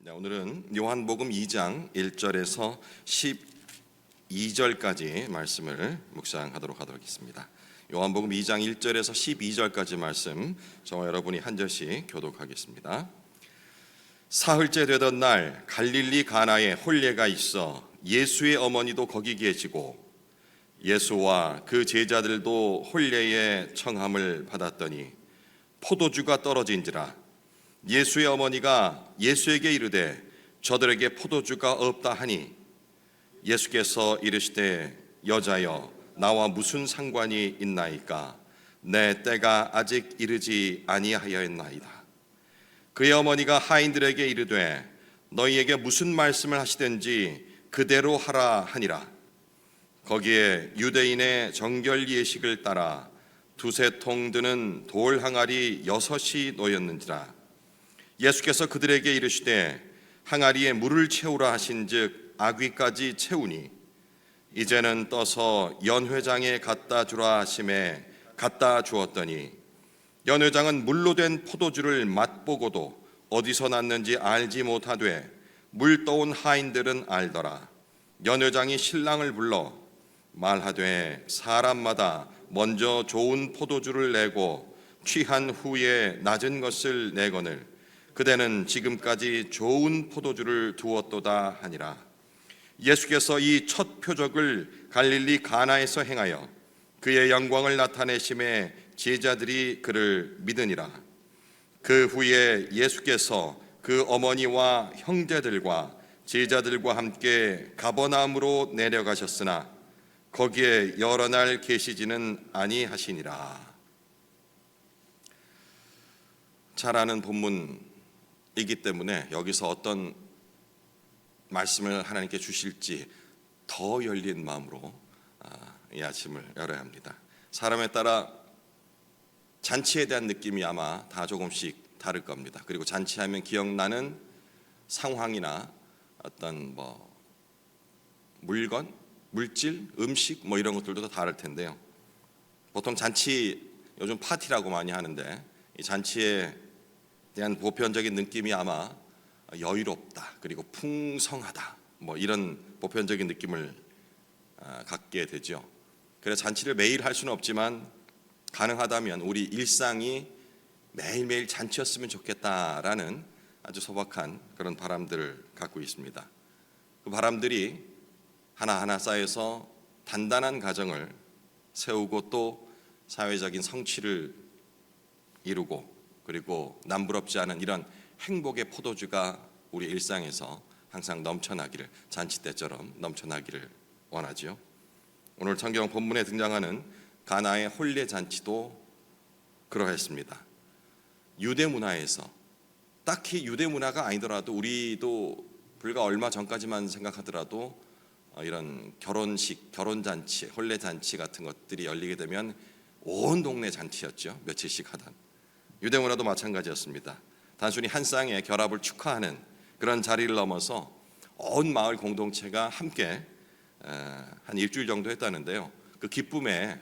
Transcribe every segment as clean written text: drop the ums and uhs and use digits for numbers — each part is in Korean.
네, 오늘은 요한복음 2장 1절에서 12절까지 말씀을 묵상하도록 하겠습니다. 요한복음 2장 1절에서 12절까지 말씀 저와 여러분이 한 절씩 교독하겠습니다. 사흘째 되던 날 갈릴리 가나에 혼례가 있어 예수의 어머니도 거기 계시고 예수와 그 제자들도 혼례의 청함을 받았더니 포도주가 떨어진지라 예수의 어머니가 예수에게 이르되 저들에게 포도주가 없다 하니 예수께서 이르시되 여자여 나와 무슨 상관이 있나이까 내 때가 아직 이르지 아니하였나이다. 그의 어머니가 하인들에게 이르되 너희에게 무슨 말씀을 하시든지 그대로 하라 하니라. 거기에 유대인의 정결 예식을 따라 두세 통 드는 돌 항아리 6이 놓였는지라. 예수께서 그들에게 이르시되 항아리에 물을 채우라 하신즉 아귀까지 채우니 이제는 떠서 연회장에 갖다 주라 하심에 갖다 주었더니 연회장은 물로 된 포도주를 맛보고도 어디서 났는지 알지 못하되 물 떠온 하인들은 알더라. 연회장이 신랑을 불러 말하되 사람마다 먼저 좋은 포도주를 내고 취한 후에 낮은 것을 내거늘 그대는 지금까지 좋은 포도주를 두었도다 하니라. 예수께서 이 첫 표적을 갈릴리 가나에서 행하여 그의 영광을 나타내심에 제자들이 그를 믿으니라. 그 후에 예수께서 그 어머니와 형제들과 제자들과 함께 가버나움으로 내려가셨으나 거기에 여러 날 계시지는 아니하시니라. 잘 아는 본문이기 때문에 여기서 어떤 말씀을 하나님께 주실지 더 열린 마음으로 이 아침을 열어야 합니다. 사람에 따라 잔치에 대한 느낌이 아마 다 조금씩 다를 겁니다. 그리고 잔치하면 기억나는 상황이나 어떤 물건, 물질, 음식 이런 것들도 다 다를 텐데요. 보통 잔치 요즘 파티라고 많이 하는데 이 잔치에 대한 보편적인 느낌이 아마 여유롭다 그리고 풍성하다 이런 보편적인 느낌을 갖게 되죠. 그래서 잔치를 매일 할 수는 없지만 가능하다면 우리 일상이 매일매일 잔치였으면 좋겠다라는 아주 소박한 그런 바람들을 갖고 있습니다. 그 바람들이 하나하나 쌓여서 단단한 가정을 세우고 또 사회적인 성취를 이루고 그리고 남부럽지 않은 이런 행복의 포도주가 우리 일상에서 항상 넘쳐나기를, 잔치 때처럼 넘쳐나기를 원하지요. 오늘 성경 본문에 등장하는 가나의 혼례 잔치도 그러했습니다. 유대 문화에서 딱히 유대 문화가 아니더라도 우리도 불과 얼마 전까지만 생각하더라도 이런 결혼식, 결혼잔치, 혼례 잔치 같은 것들이 열리게 되면 온 동네 잔치였죠. 며칠씩 하던. 유대 문화도 마찬가지였습니다. 단순히 한 쌍의 결합을 축하하는 그런 자리를 넘어서 온 마을 공동체가 함께 한 일주일 정도 했다는데요. 그 기쁨의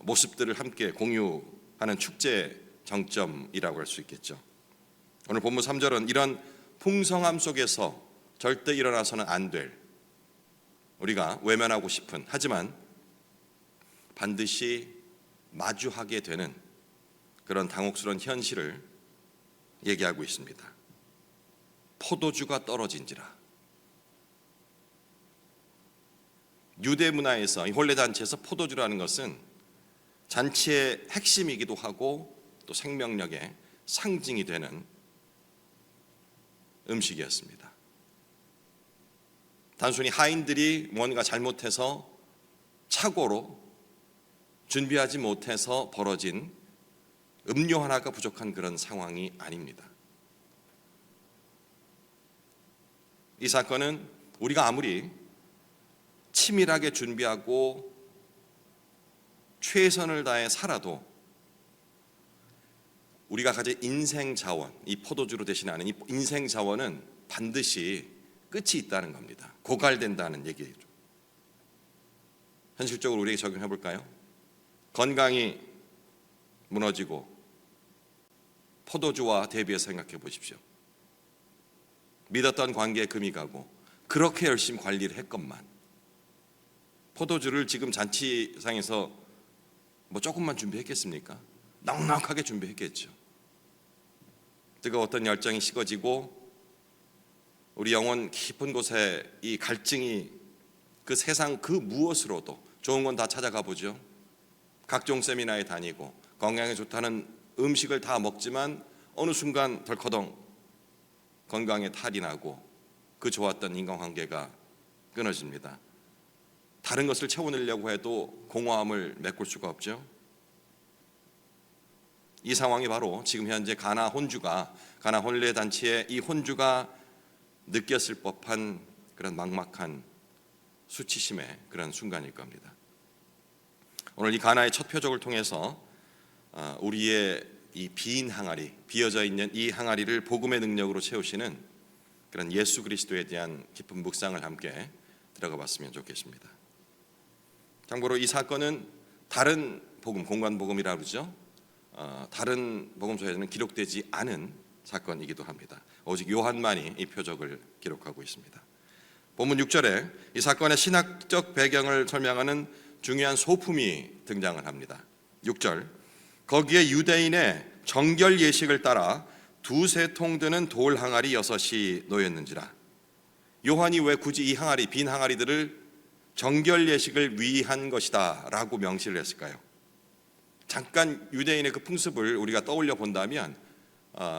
모습들을 함께 공유하는 축제 정점이라고 할 수 있겠죠. 오늘 본문 3절은 이런 풍성함 속에서 절대 일어나서는 안 될, 우리가 외면하고 싶은, 하지만 반드시 마주하게 되는 그런 당혹스러운 현실을 얘기하고 있습니다. 포도주가 떨어진지라. 유대 문화에서 이 혼례 잔치에서 포도주라는 것은 잔치의 핵심이기도 하고 또 생명력의 상징이 되는 음식이었습니다. 단순히 하인들이 뭔가 잘못해서 착오로 준비하지 못해서 벌어진 음료 하나가 부족한 그런 상황이 아닙니다. 이 사건은 우리가 아무리 치밀하게 준비하고 최선을 다해 살아도 우리가 가진 인생 자원, 이 포도주로 대신하는 이 인생 자원은 반드시 끝이 있다는 겁니다. 고갈된다는 얘기죠. 현실적으로 우리에게 적용해 볼까요? 건강이 무너지고 포도주와 대비해서 생각해 보십시오. 믿었던 관계에 금이 가고 그렇게 열심히 관리를 했건만 포도주를 지금 잔치상에서 뭐 조금만 준비했겠습니까? 넉넉하게 준비했겠죠. 뜨거웠던 열정이 식어지고 우리 영혼 깊은 곳에 이 갈증이 그 세상 그 무엇으로도 좋은 건 다 찾아가 보죠. 각종 세미나에 다니고 건강에 좋다는 음식을 다 먹지만 어느 순간 덜커덩 건강에 탈이 나고 그 좋았던 인간관계가 끊어집니다. 다른 것을 채워내려고 해도 공허함을 메꿀 수가 없죠. 이 상황이 바로 지금 현재 가나 혼례 단체의 이 혼주가 느꼈을 법한 그런 막막한 수치심의 그런 순간일 겁니다. 오늘 이 가나의 첫 표적을 통해서 우리의 이 빈 항아리, 비어져 있는 이 항아리를 복음의 능력으로 채우시는 그런 예수 그리스도에 대한 깊은 묵상을 함께 들어가 봤으면 좋겠습니다. 참고로 이 사건은 다른 복음, 공관복음이라고 그러죠. 다른 복음서에는 기록되지 않은 사건이기도 합니다. 오직 요한만이 이 표적을 기록하고 있습니다. 본문 6절에 이 사건의 신학적 배경을 설명하는 중요한 소품이 등장을 합니다. 6절, 거기에 유대인의 정결 예식을 따라 두세 통 드는 돌 항아리 6이 놓였는지라. 요한이 왜 굳이 이 항아리, 빈 항아리들을 정결 예식을 위한 것이다 라고 명시를 했을까요? 잠깐 유대인의 그 풍습을 우리가 떠올려 본다면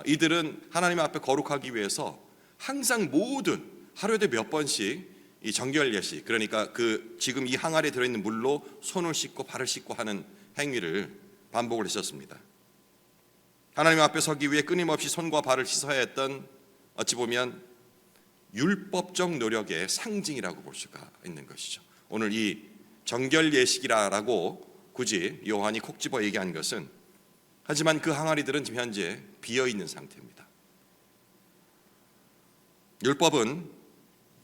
이들은 하나님 앞에 거룩하기 위해서 항상 모든 하루에도 몇 번씩 이 정결 예식, 그러니까 그 지금 이 항아리에 들어있는 물로 손을 씻고 발을 씻고 하는 행위를 반복을 했었습니다. 하나님 앞에 서기 위해 끊임없이 손과 발을 씻어야 했던 어찌 보면 율법적 노력의 상징이라고 볼 수가 있는 것이죠. 오늘 이 정결 예식이라고 굳이 요한이 콕 집어 얘기한 것은, 하지만 그 항아리들은 지금 현재 비어 있는 상태입니다. 율법은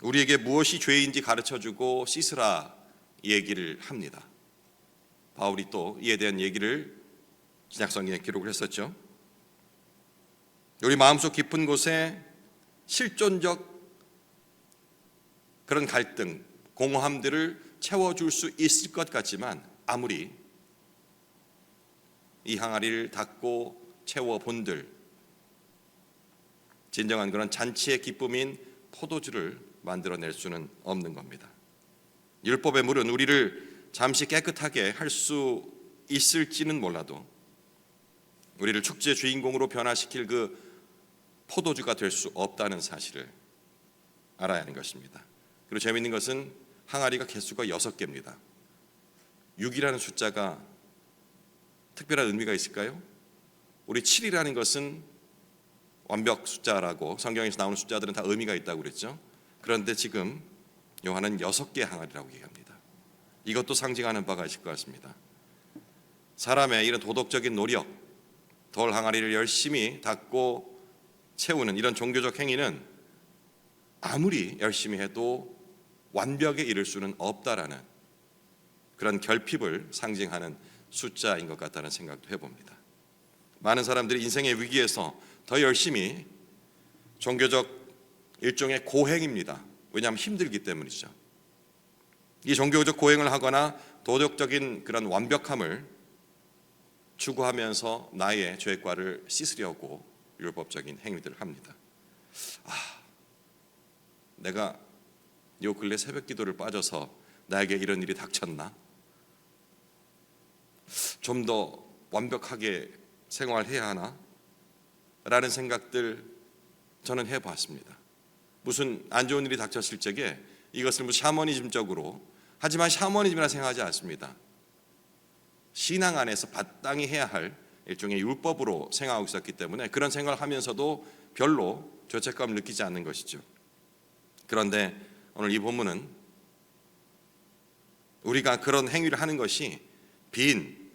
우리에게 무엇이 죄인지 가르쳐주고 씻으라 얘기를 합니다. 바울이 또 이에 대한 얘기를 신약성경에 기록을 했었죠. 우리 마음속 깊은 곳에 실존적 그런 갈등, 공허함들을 채워줄 수 있을 것 같지만 아무리 이 항아리를 닫고 채워본들 진정한 그런 잔치의 기쁨인 포도주를 만들어낼 수는 없는 겁니다. 율법의 물은 우리를 잠시 깨끗하게 할 수 있을지는 몰라도 우리를 축제의 주인공으로 변화시킬 그 포도주가 될 수 없다는 사실을 알아야 하는 것입니다. 그리고 재미있는 것은 항아리가 개수가 6개입니다. 6이라는 숫자가 특별한 의미가 있을까요? 우리 7이라는 것은 완벽 숫자라고 성경에서 나오는 숫자들은 다 의미가 있다고 그랬죠. 그런데 지금 요한은 6개의 항아리라고 얘기합니다. 이것도 상징하는 바가 있을 것 같습니다. 사람의 이런 도덕적인 노력, 돌 항아리를 열심히 닫고 채우는 이런 종교적 행위는 아무리 열심히 해도 완벽에 이를 수는 없다라는 그런 결핍을 상징하는 숫자인 것 같다는 생각도 해봅니다. 많은 사람들이 인생의 위기에서 더 열심히 종교적 일종의 고행입니다. 왜냐하면 힘들기 때문이죠. 이 종교적 고행을 하거나 도덕적인 그런 완벽함을 추구하면서 나의 죄과를 씻으려고 율법적인 행위들을 합니다. 내가 요 근래 새벽 기도를 빠져서 나에게 이런 일이 닥쳤나? 좀 더 완벽하게 생활해야 하나? 라는 생각들 저는 해봤습니다. 무슨 안 좋은 일이 닥쳤을 적에 이것을 뭐 샤머니즘적으로, 하지만 샤머니즘이라 생각하지 않습니다. 신앙 안에서 마땅히 해야 할 일종의 율법으로 생각하고 있었기 때문에 그런 생각을 하면서도 별로 죄책감을 느끼지 않는 것이죠. 그런데 오늘 이 본문은 우리가 그런 행위를 하는 것이 빈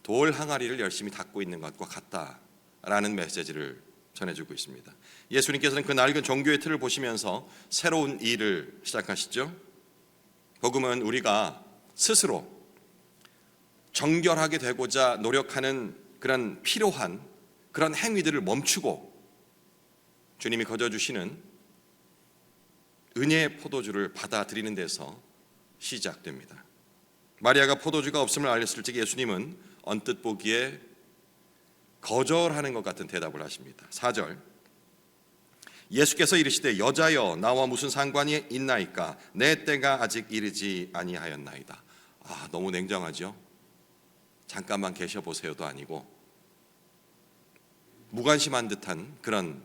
돌 항아리를 열심히 닦고 있는 것과 같다라는 메시지를 전해주고 있습니다. 예수님께서는 그 낡은 종교의 틀을 보시면서 새로운 일을 시작하시죠. 복음은 우리가 스스로 정결하게 되고자 노력하는 그런 필요한 그런 행위들을 멈추고 주님이 거저 주시는 은혜의 포도주를 받아들이는 데서 시작됩니다. 마리아가 포도주가 없음을 알렸을 때 예수님은 언뜻 보기에 거절하는 것 같은 대답을 하십니다. 4절, 예수께서 이르시되 여자여 나와 무슨 상관이 있나이까 내 때가 아직 이르지 아니하였나이다. 너무 냉정하죠. 잠깐만 계셔보세요도 아니고 무관심한 듯한 그런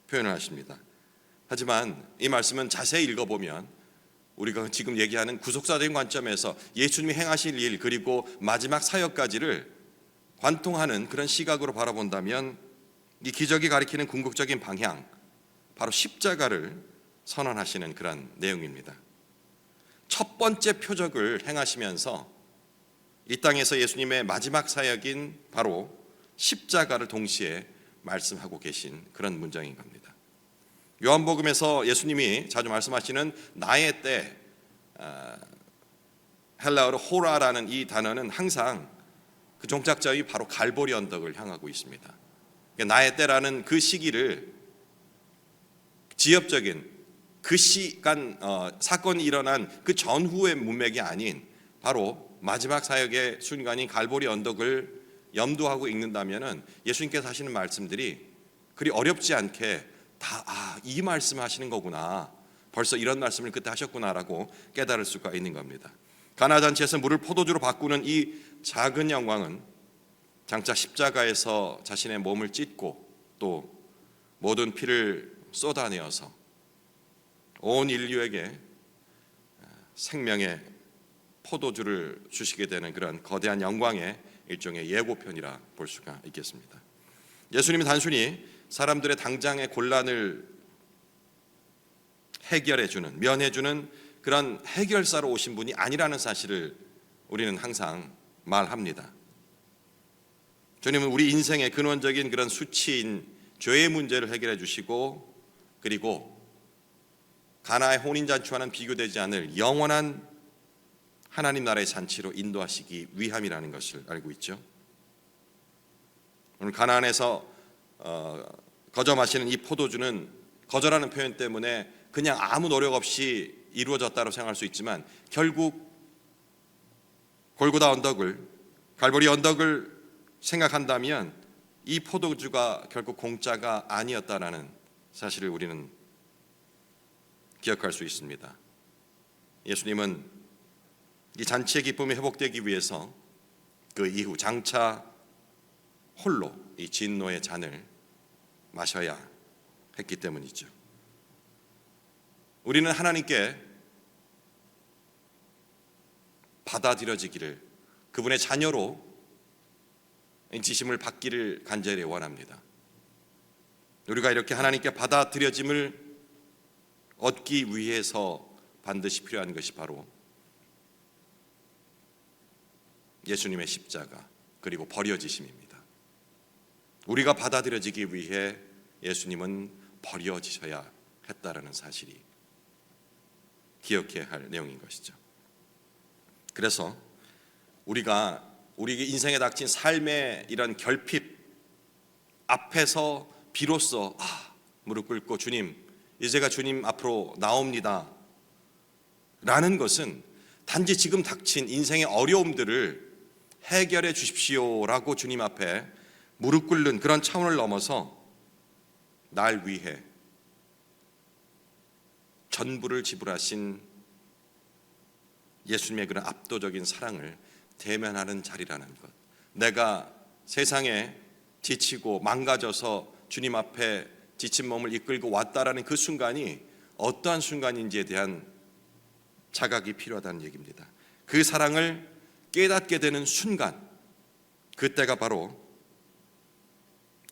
표현을 하십니다. 하지만 이 말씀은 자세히 읽어보면 우리가 지금 얘기하는 구속사적인 관점에서 예수님이 행하실 일 그리고 마지막 사역까지를 관통하는 그런 시각으로 바라본다면 이 기적이 가리키는 궁극적인 방향, 바로 십자가를 선언하시는 그런 내용입니다. 첫 번째 표적을 행하시면서 이 땅에서 예수님의 마지막 사역인 바로 십자가를 동시에 말씀하고 계신 그런 문장인 겁니다. 요한복음에서 예수님이 자주 말씀하시는 나의 때, 헬라어로 호라라는 이 단어는 항상 그 종착점이 바로 갈보리 언덕을 향하고 있습니다. 나의 때라는 그 시기를 지엽적인 그 시간 사건이 일어난 그 전후의 문맥이 아닌 바로 마지막 사역의 순간인 갈보리 언덕을 염두하고 읽는다면 예수님께서 하시는 말씀들이 그리 어렵지 않게 다 이 말씀 하시는 거구나, 벌써 이런 말씀을 그때 하셨구나라고 깨달을 수가 있는 겁니다. 가나 잔치에서 물을 포도주로 바꾸는 이 작은 영광은 장차 십자가에서 자신의 몸을 찢고 또 모든 피를 쏟아내어서 온 인류에게 생명의 포도주를 주시게 되는 그런 거대한 영광의 일종의 예고편이라 볼 수가 있겠습니다. 예수님이 단순히 사람들의 당장의 곤란을 해결해주는, 면해주는 그런 해결사로 오신 분이 아니라는 사실을 우리는 항상 말합니다. 주님은 우리 인생의 근원적인 그런 수치인 죄의 문제를 해결해 주시고, 그리고 가나의 혼인잔치와는 비교되지 않을 영원한 하나님 나라의 잔치로 인도하시기 위함이라는 것을 알고 있죠. 오늘 가나안에서 거점하시는 이 포도주는 거절하는 표현 때문에 그냥 아무 노력 없이 이루어졌다고 생각할 수 있지만 결국 골고다 언덕을, 갈보리 언덕을 생각한다면 이 포도주가 결국 공짜가 아니었다라는 사실을 우리는 기억할 수 있습니다. 예수님은 이 잔치의 기쁨이 회복되기 위해서 그 이후 장차 홀로 이 진노의 잔을 마셔야 했기 때문이죠. 우리는 하나님께 받아들여지기를, 그분의 자녀로 인치심을 받기를 간절히 원합니다. 우리가 이렇게 하나님께 받아들여짐을 얻기 위해서 반드시 필요한 것이 바로 예수님의 십자가 그리고 버려지심입니다. 우리가 받아들여지기 위해 예수님은 버려지셔야 했다라는 사실이 기억해야 할 내용인 것이죠. 그래서 우리가 우리 인생에 닥친 삶의 이런 결핍 앞에서 비로소 무릎 꿇고 주님, 이제가 주님 앞으로 나옵니다 라는 것은 단지 지금 닥친 인생의 어려움들을 해결해 주십시오라고 주님 앞에 무릎 꿇는 그런 차원을 넘어서 날 위해 전부를 지불하신 예수님의 그런 압도적인 사랑을 대면하는 자리라는 것. 내가 세상에 지치고 망가져서 주님 앞에 지친 몸을 이끌고 왔다라는 그 순간이 어떠한 순간인지에 대한 자각이 필요하다는 얘기입니다. 그 사랑을 깨닫게 되는 순간, 그때가 바로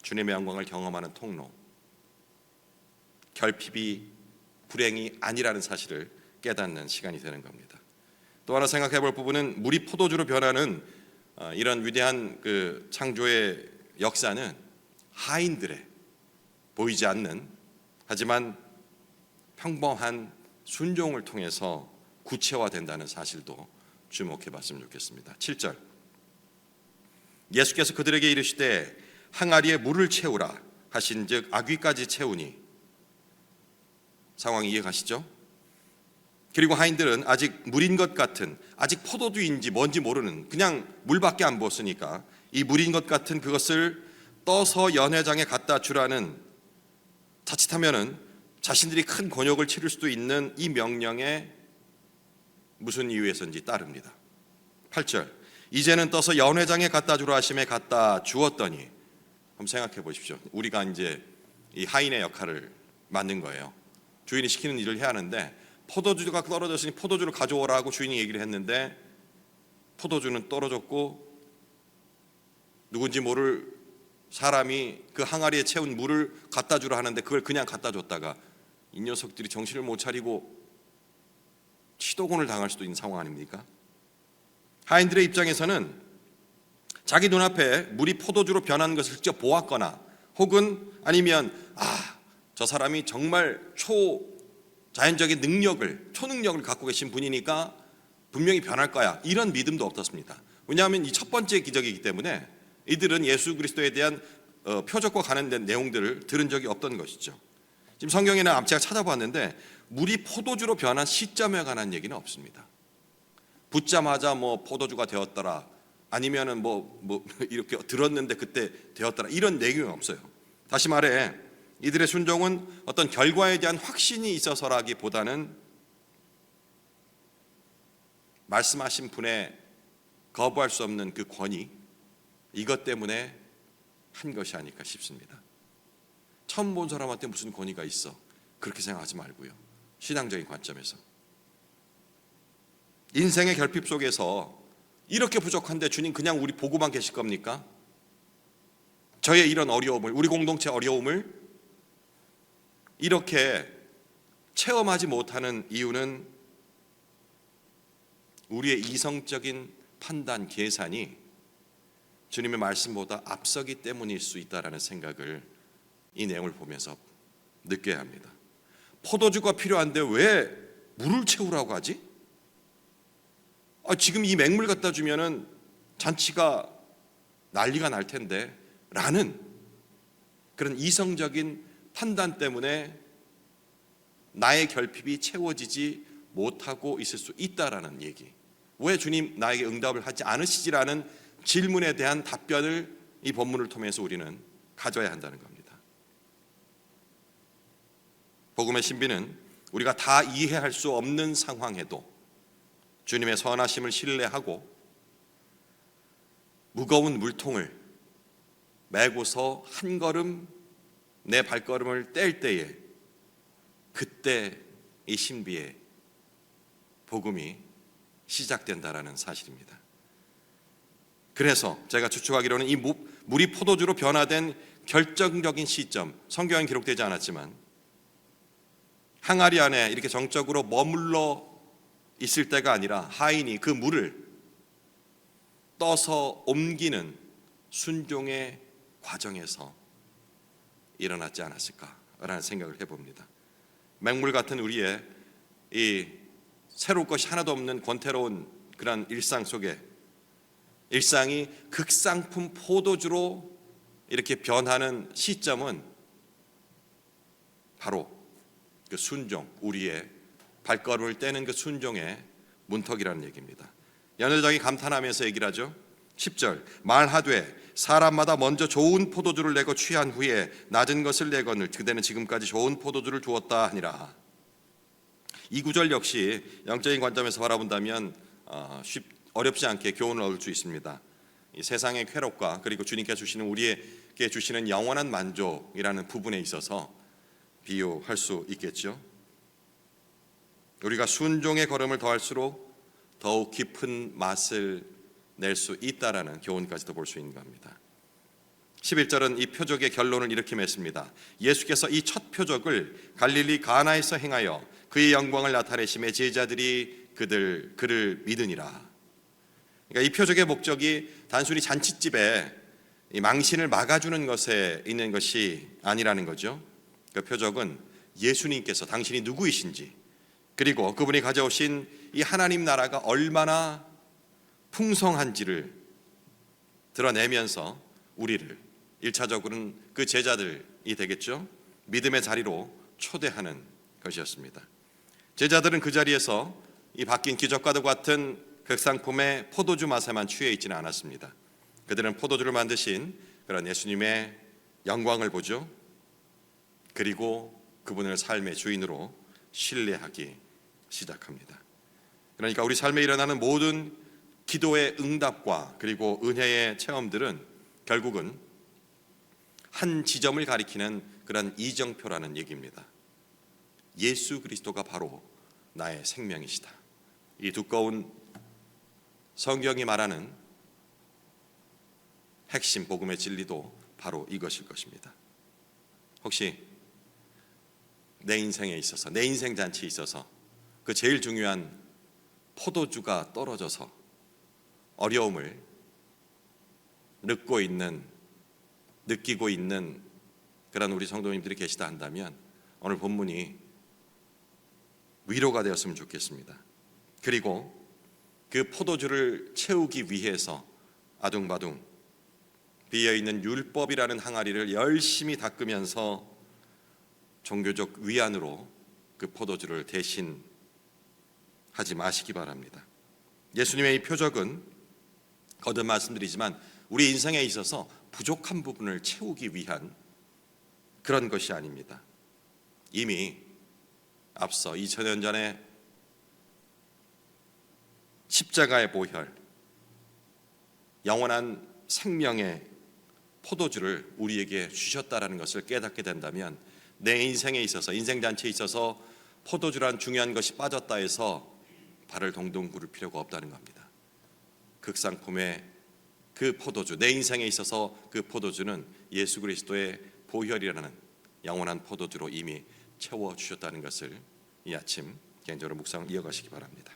주님의 영광을 경험하는 통로, 결핍이 불행이 아니라는 사실을 깨닫는 시간이 되는 겁니다. 또 하나 생각해 볼 부분은 물이 포도주로 변하는 이런 위대한 그 창조의 역사는 하인들의 보이지 않는, 하지만 평범한 순종을 통해서 구체화된다는 사실도 주목해 봤으면 좋겠습니다. 7절, 예수께서 그들에게 이르시되 항아리에 물을 채우라 하신즉 아귀까지 채우니, 상황 이해가시죠? 그리고 하인들은 아직 물인 것 같은, 아직 포도주인지 뭔지 모르는, 그냥 물밖에 안 부었으니까 이 물인 것 같은 그것을 떠서 연회장에 갖다 주라는, 자칫하면은 자신들이 큰 곤욕을 치를 수도 있는 이 명령에 무슨 이유에서인지 따릅니다. 8절, 이제는 떠서 연회장에 갖다 주라 하심에 갖다 주었더니, 한번 생각해 보십시오. 우리가 이제 이 하인의 역할을 맡는 거예요. 주인이 시키는 일을 해야 하는데 포도주가 떨어졌으니 포도주를 가져오라고 주인이 얘기를 했는데 포도주는 떨어졌고 누군지 모를 사람이 그 항아리에 채운 물을 갖다 주라 하는데 그걸 그냥 갖다 줬다가 이 녀석들이 정신을 못 차리고 치도곤을 당할 수도 있는 상황 아닙니까? 하인들의 입장에서는 자기 눈앞에 물이 포도주로 변한 것을 직접 보았거나 혹은 아니면 저 사람이 정말 초자연적인 능력을, 초능력을 갖고 계신 분이니까 분명히 변할 거야, 이런 믿음도 없었습니다. 왜냐하면 이 첫 번째 기적이기 때문에 이들은 예수 그리스도에 대한 표적과 관련된 내용들을 들은 적이 없던 것이죠. 지금 성경에는 제가 찾아봤는데 물이 포도주로 변한 시점에 관한 얘기는 없습니다. 붓자마자 뭐 포도주가 되었더라, 아니면은 뭐 이렇게 들었는데 그때 되었더라, 이런 내용은 없어요. 다시 말해 이들의 순종은 어떤 결과에 대한 확신이 있어서라기보다는 말씀하신 분의 거부할 수 없는 그 권위, 이것 때문에 한 것이 아닐까 싶습니다. 처음 본 사람한테 무슨 권위가 있어, 그렇게 생각하지 말고요. 신앙적인 관점에서 인생의 결핍 속에서 이렇게 부족한데 주님 그냥 우리 보고만 계실 겁니까? 저의 이런 어려움을, 우리 공동체 어려움을 이렇게 체험하지 못하는 이유는 우리의 이성적인 판단, 계산이 주님의 말씀보다 앞서기 때문일 수 있다는 생각을 이 내용을 보면서 느껴야 합니다. 포도주가 필요한데 왜 물을 채우라고 하지? 지금 이 맹물 갖다 주면은 잔치가 난리가 날 텐데 라는 그런 이성적인 판단 때문에 나의 결핍이 채워지지 못하고 있을 수 있다라는 얘기. 왜 주님 나에게 응답을 하지 않으시지라는 질문에 대한 답변을 이 본문을 통해서 우리는 가져야 한다는 겁니다. 복음의 신비는 우리가 다 이해할 수 없는 상황에도 주님의 선하심을 신뢰하고 무거운 물통을 메고서 한 걸음 내 발걸음을 뗄 때에, 그때 이 신비의 복음이 시작된다라는 사실입니다. 그래서 제가 추측하기로는 이 물이 포도주로 변화된 결정적인 시점, 성경엔 기록되지 않았지만 항아리 안에 이렇게 정적으로 머물러 있을 때가 아니라 하인이 그 물을 떠서 옮기는 순종의 과정에서 일어났지 않았을까라는 생각을 해봅니다. 맹물 같은 우리의 이 새로울 것이 하나도 없는 권태로운 그런 일상 속에 일상이 극상품 포도주로 이렇게 변하는 시점은 바로 그 순종, 우리의 발걸음을 떼는 그 순종의 문턱이라는 얘기입니다. 연회장이 감탄하면서 얘기를 하죠. 10절, 말하되 사람마다 먼저 좋은 포도주를 내고 취한 후에 낮은 것을 내거늘 그대는 지금까지 좋은 포도주를 주었다 하니라. 이 구절 역시 영적인 관점에서 바라본다면 어렵지 않게 교훈을 얻을 수 있습니다. 이 세상의 쾌락과 그리고 주님께서 주시는 우리에게 주시는 영원한 만족이라는 부분에 있어서 비유할 수 있겠죠. 우리가 순종의 걸음을 더할수록 더욱 깊은 맛을 낼 수 있다라는 교훈까지도 볼 수 있는 겁니다. 11절은 이 표적의 결론을 이렇게 맺습니다. 예수께서 이 첫 표적을 갈릴리 가나에서 행하여 그의 영광을 나타내심에 제자들이 그를 믿으니라. 그러니까 이 표적의 목적이 단순히 잔치집에 이 망신을 막아주는 것에 있는 것이 아니라는 거죠. 그 표적은 예수님께서 당신이 누구이신지, 그리고 그분이 가져오신 이 하나님 나라가 얼마나 풍성한지를 드러내면서 우리를 1차적으로는 그 제자들이 되겠죠, 믿음의 자리로 초대하는 것이었습니다. 제자들은 그 자리에서 이 바뀐 기적과도 같은 극상품의 포도주 맛에만 취해 있지는 않았습니다. 그들은 포도주를 만드신 그런 예수님의 영광을 보죠. 그리고 그분을 삶의 주인으로 신뢰하기 시작합니다. 그러니까 우리 삶에 일어나는 모든 기도의 응답과 그리고 은혜의 체험들은 결국은 한 지점을 가리키는 그런 이정표라는 얘기입니다. 예수 그리스도가 바로 나의 생명이시다. 이 두꺼운 성경이 말하는 핵심 복음의 진리도 바로 이것일 것입니다. 혹시 내 인생에 있어서, 내 인생 잔치에 있어서 그 제일 중요한 포도주가 떨어져서 어려움을 느끼고 있는 그런 우리 성도님들이 계시다 한다면 오늘 본문이 위로가 되었으면 좋겠습니다. 그리고 그 포도주를 채우기 위해서 아둥바둥 비어있는 율법이라는 항아리를 열심히 닦으면서 종교적 위안으로 그 포도주를 대신 하지 마시기 바랍니다. 예수님의 이 표적은 거듭 말씀드리지만 우리 인생에 있어서 부족한 부분을 채우기 위한 그런 것이 아닙니다. 이미 앞서 2000년 전에 십자가의 보혈, 영원한 생명의 포도주를 우리에게 주셨다라는 것을 깨닫게 된다면 내 인생에 있어서, 인생잔치에 있어서 포도주란 중요한 것이 빠졌다 해서 발을 동동 구를 필요가 없다는 겁니다. 극상품의 그 포도주, 내 인생에 있어서 그 포도주는 예수 그리스도의 보혈이라는 영원한 포도주로 이미 채워주셨다는 것을 이 아침 개인적으로 묵상을 이어가시기 바랍니다.